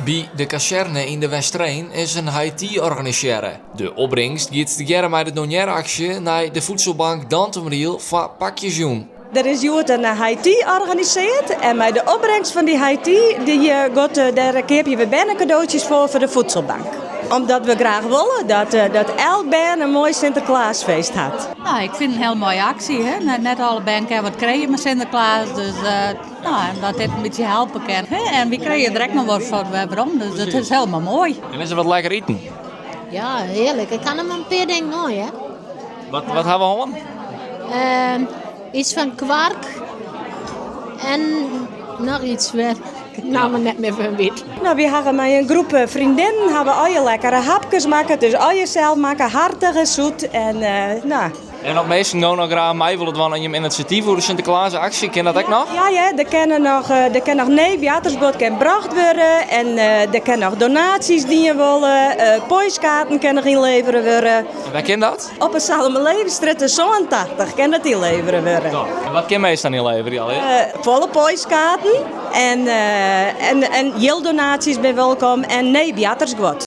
Bij de kazerne in de Westreen is een high-tea organiseren. De opbrengst gaat together met de doneeractie naar de voedselbank Dantemriel van Pakjesjoen. Er is juist een high-tea georganiseerd en met de opbrengst van die high-tea die gaat daar heb je weer bijna cadeautjes voor de voedselbank. Omdat we graag willen dat elk band een mooi Sinterklaasfeest had. Nou, ik vind het een heel mooie actie. Hè? Net alle banken hebben wat kregen met Sinterklaas. Dus dat dit een beetje helpen kan. Hè? En we kregen direct nog wat van waarom. Dus het is helemaal mooi. En is er wat lekker eten? Ja, heerlijk. Ik kan hem een paar dingen mooi, hè. Wat hebben we gewoon? Iets van kwark. En nog iets waar ik nou net meer van weet. Nou, we hebben met een groep vriendinnen hebben al je lekkere hapjes maken. Dus al je zelf maken, hartig en zoet. En nou... En op meesten gaan nog graag mee willen doen aan je initiatief voor de Sinterklaas actie. Ken dat ook nog? Ja, er kan nog nevenjatersbord kan gebracht worden. En er kan nog donaties die je willen. Pooiskaarten kan nog inleveren worden. En waar ken dat? Op een Salome Levenstraat 80 kan dat inleveren worden. En wat kan meestal dan inleveren? Volle pooiskaarten. En donaties ben welkom. En nevenjatersbord.